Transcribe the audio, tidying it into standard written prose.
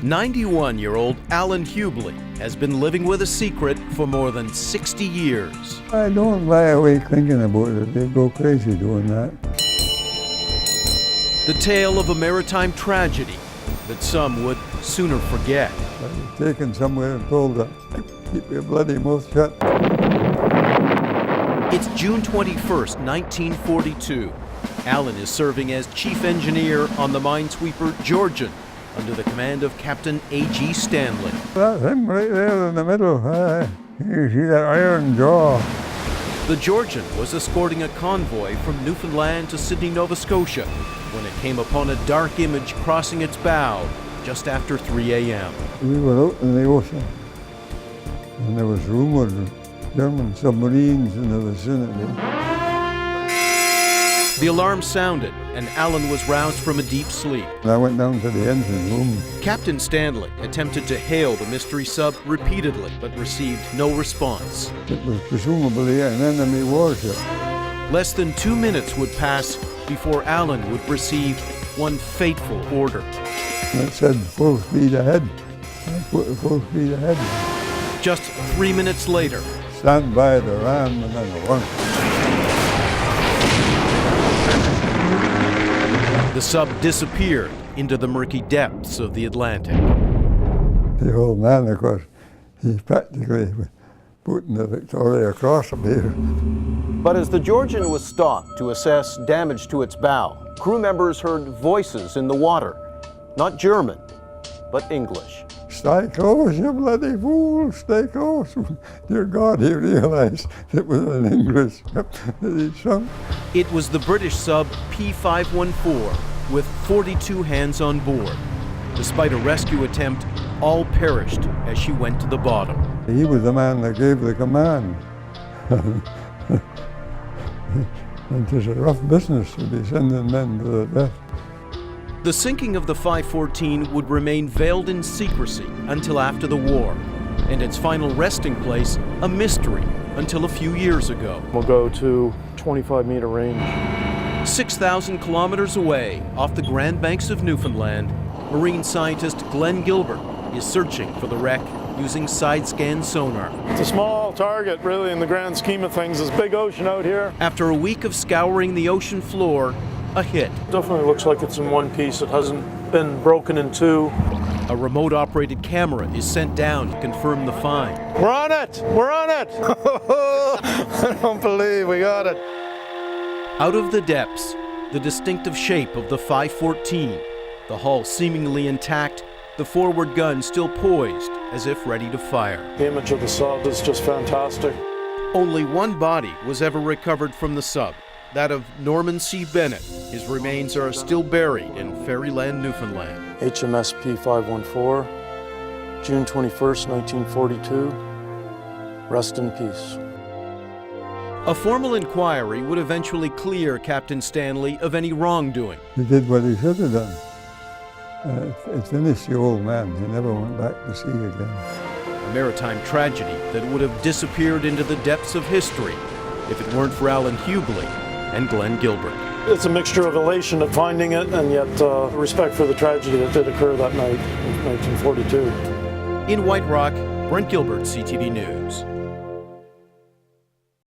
91-year-old Alan Hughley has been living with a secret for more than 60 years. I don't lie awake thinking about it. They go crazy doing that. The tale of a maritime tragedy that some would sooner forget. I was taken somewhere and told that, keep your bloody mouth shut. It's June 21st, 1942. Alan is serving as chief engineer on the minesweeper Georgian, under the command of Captain A.G. Stanley. That's him right there in the middle. You see that iron jaw. The Georgian was escorting a convoy from Newfoundland to Sydney, Nova Scotia, when it came upon a dark image crossing its bow just after 3 a.m. We were out in the ocean, and there was rumored of German submarines in the vicinity. The alarm sounded, and Alan was roused from a deep sleep. I went down to the engine room. Captain Stanley attempted to hail the mystery sub repeatedly, but received no response. It was presumably an enemy warship. Less than 2 minutes would pass before Alan would receive one fateful order. It said full speed ahead. I put full speed ahead. Just 3 minutes later, Stand by the ram, and then the one. the sub disappeared into the murky depths of the Atlantic. The old man, of course, he's practically putting the Victoria across up here. But as the Georgian was stopped to assess damage to its bow, crew members heard voices in the water, not German, but English. Stay close, you bloody fool, stay close. Dear God, he realized it was an English that he'd sunk. It was the British sub P514 with 42 hands on board. Despite a rescue attempt, all perished as she went to the bottom. He was the man that gave the command. And it was a rough business to be sending men to the death. The sinking of the 514 would remain veiled in secrecy until after the war, and its final resting place a mystery until a few years ago. We'll go to 25-meter range. 6,000 kilometers away, off the Grand Banks of Newfoundland, marine scientist Glenn Gilbert is searching for the wreck using side-scan sonar. It's a small target, really, in the grand scheme of things. This big ocean out here. After a week of scouring the ocean floor, a hit. Definitely looks like it's in one piece. It hasn't been broken in two. A remote-operated camera is sent down to confirm the find. We're on it! We're on it! I don't believe we got it. Out of the depths, the distinctive shape of the 514, the hull seemingly intact, the forward gun still poised as if ready to fire. The image of the sub is just fantastic. Only one body was ever recovered from the sub, that of Norman C. Bennett. His remains are still buried in Fairyland, Newfoundland. HMS P514, June 21st, 1942. Rest in peace. A formal inquiry would eventually clear Captain Stanley of any wrongdoing. He did what he should have done. It finished the old man. He never went back to sea again. A maritime tragedy that would have disappeared into the depths of history if it weren't for Alan Hughley and Glenn Gilbert. It's a mixture of elation at finding it and yet respect for the tragedy that did occur that night in 1942. In White Rock, Brent Gilbert, CTV News.